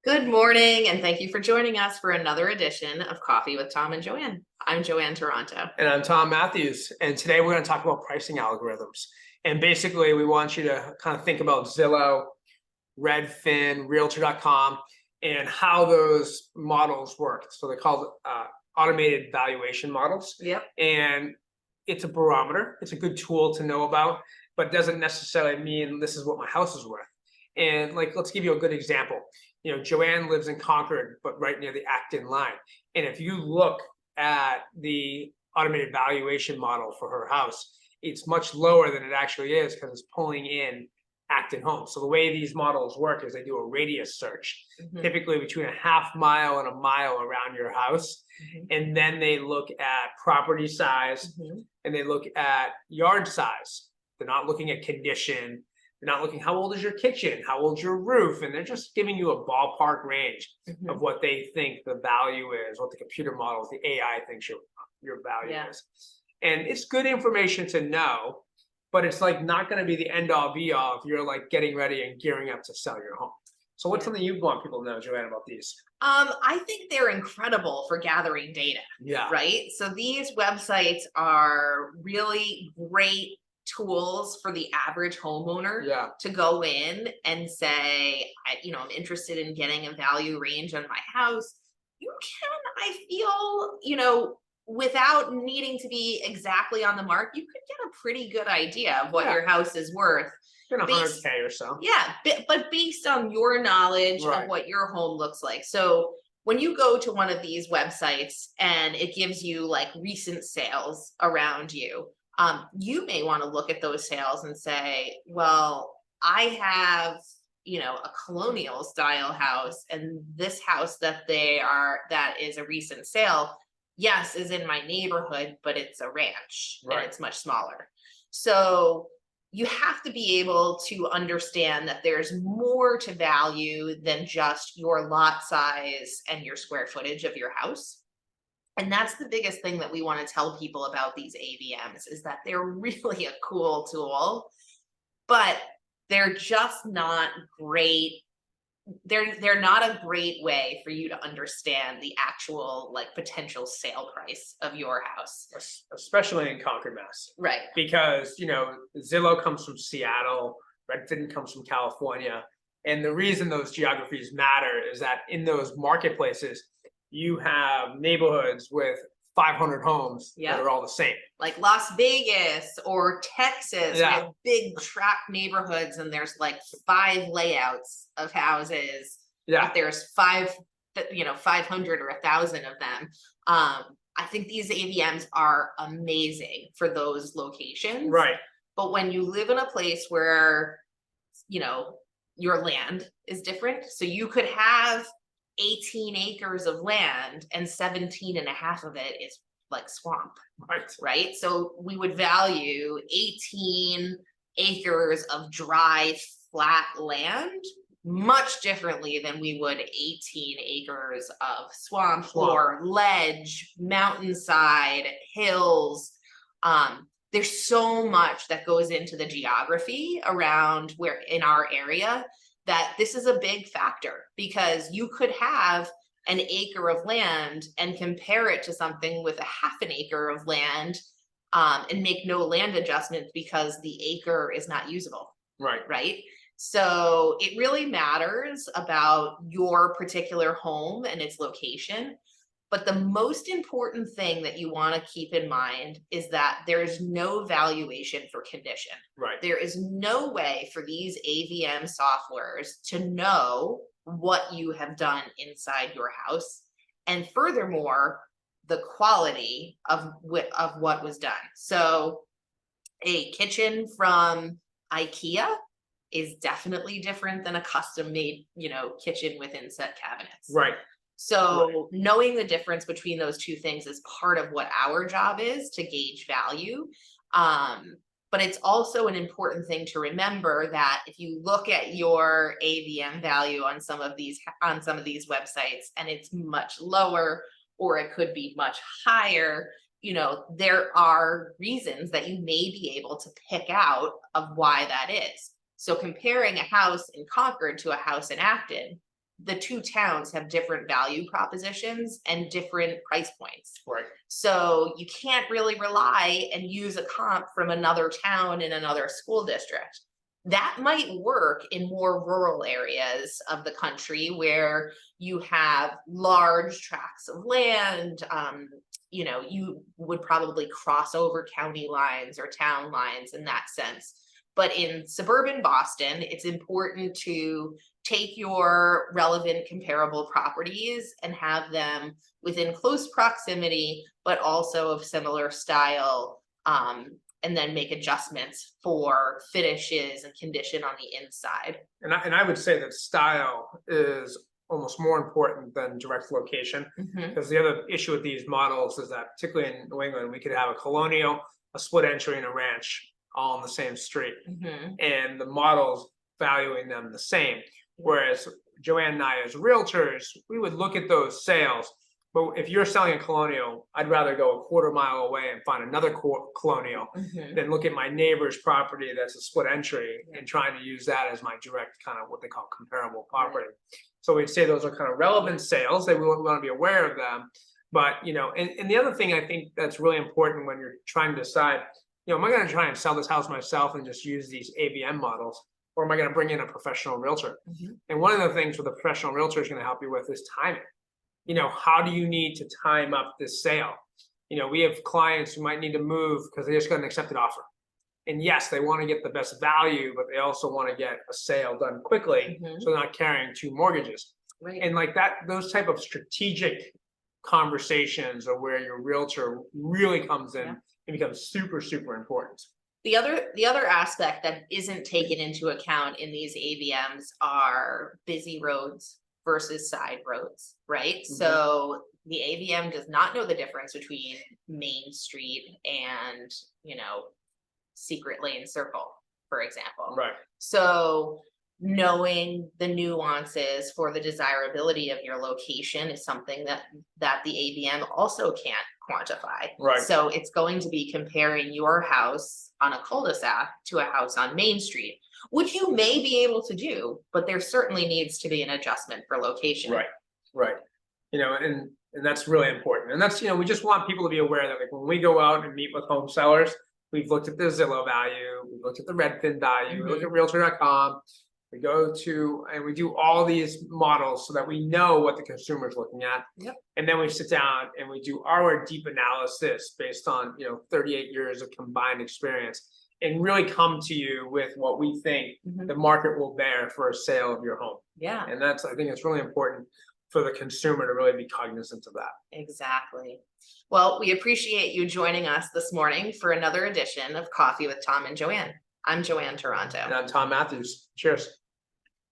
Good morning, and thank you for joining us for another edition of Coffee with Tom and Joanne. I'm Joanne Taranto. And I'm Tom Matthews. And today we're going to talk about pricing algorithms. And basically, we want you to kind of think about Zillow, Redfin, Realtor.com, and how those models work. So they're called automated valuation models. Yep. And it's a barometer. It's a good tool to know about, but doesn't necessarily mean this is what my house is worth. And let's give you a good example. Joanne lives in Concord, but right near the Acton line. And if you look at the automated valuation model for her house, it's much lower than it actually is because it's pulling in Acton homes. So the way these models work is they do a radius search, typically between a half mile and a mile around your house. And then they look at property size and they look at yard size. They're not looking at condition. They're not looking, how old is your kitchen? How old's your roof? And they're just giving you a ballpark range of what they think the value is, what the computer models, the AI thinks your value is. And it's good information to know, but it's not going to be the end all be all if you're getting ready and gearing up to sell your home. So what's something you want people to know, Joanne, about these? I think they're incredible for gathering data. Yeah. Right? So these websites are really great tools for the average homeowner to go in and say, I'm interested in getting a value range on my house. You can, I feel, without needing to be exactly on the mark, you could get a pretty good idea of what your house is worth. $100K or so. Yeah, but based on your knowledge of what your home looks like. So when you go to one of these websites and it gives you recent sales around you, you may want to look at those sales and say, well, I have, a colonial style house, and this house that is a recent sale, yes, is in my neighborhood, but it's a ranch and it's much smaller. So you have to be able to understand that there's more to value than just your lot size and your square footage of your house. And that's the biggest thing that we want to tell people about these AVMs, is that they're really a cool tool, but they're just not great. They're not a great way for you to understand the actual potential sale price of your house. Especially in Concord, Mass. Right. Because, Zillow comes from Seattle, Redfin comes from California. And the reason those geographies matter is that in those marketplaces, you have neighborhoods with 500 homes that are all the same. Like Las Vegas or Texas, with big tract neighborhoods, and there's 5 layouts of houses. But there's 500 or 1,000 of them. I think these AVMs are amazing for those locations. Right. But when you live in a place where, your land is different, so you could have 18 acres of land and 17 and a half of it is swamp. Right. So we would value 18 acres of dry, flat land much differently than we would 18 acres of swamp or ledge, mountainside, hills. There's so much that goes into the geography around where in our area that this is a big factor, because you could have an acre of land and compare it to something with a half an acre of land and make no land adjustments because the acre is not usable. Right. So it really matters about your particular home and its location. But the most important thing that you want to keep in mind is that there's no valuation for condition. There is no way for these AVM softwares to know what you have done inside your house. And furthermore, the quality of what was done. So a kitchen from IKEA is definitely different than a custom made, kitchen with inset cabinets. So knowing the difference between those two things is part of what our job is to gauge value. But it's also an important thing to remember that if you look at your AVM value on some of these websites and it's much lower, or it could be much higher, there are reasons that you may be able to pick out of why that is. So comparing a house in Concord to a house in Acton, the two towns have different value propositions and different price points. Right. So you can't really rely and use a comp from another town in another school district. That might work in more rural areas of the country where you have large tracts of land. You would probably cross over county lines or town lines in that sense. But in suburban Boston, it's important to take your relevant comparable properties and have them within close proximity, but also of similar style, and then make adjustments for finishes and condition on the inside. And I would say that style is almost more important than direct location, because the other issue with these models is that, particularly in New England, we could have a colonial, a split entry, and a ranch all on the same street, and the models valuing them the same. Whereas Joanne and I, as realtors, we would look at those sales. But if you're selling a colonial, I'd rather go a quarter mile away and find another colonial than look at my neighbor's property that's a split entry and trying to use that as my direct kind of what they call comparable property. So we'd say those are kind of relevant sales. They want to be aware of them. But, and the other thing I think that's really important when you're trying to decide, am I going to try and sell this house myself and just use these AVM models? Or am I going to bring in a professional realtor? And one of the things with a professional realtor is going to help you with is timing. How do you need to time up this sale? We have clients who might need to move because they just got an accepted offer. And yes, they want to get the best value, but they also want to get a sale done quickly. So they're not carrying two mortgages. Right. And like that, those type of strategic conversations are where your realtor really comes in and becomes super, super important. The other aspect that isn't taken into account in these AVMs are busy roads versus side roads, right? So the AVM does not know the difference between Main Street and, Secret Lane Circle, for example. Right. So knowing the nuances for the desirability of your location is something that the AVM also can't quantify. Right. So it's going to be comparing your house on a cul-de-sac to a house on Main Street, which you may be able to do, but there certainly needs to be an adjustment for location. Right. And that's really important. And that's, we just want people to be aware that, like, when we go out and meet with home sellers, we've looked at the Zillow value, we've looked at the Redfin value, we look at Realtor.com. We go to and we do all these models so that we know what the consumer is looking at. And then we sit down and we do our deep analysis based on 38 years of combined experience, and really come to you with what we think the market will bear for a sale of your home. And I think it's really important for the consumer to really be cognizant of that. Exactly. Well, we appreciate you joining us this morning for another edition of Coffee with Tom and Joanne. I'm Joanne Taranto. And I'm Tom Matthews. Cheers.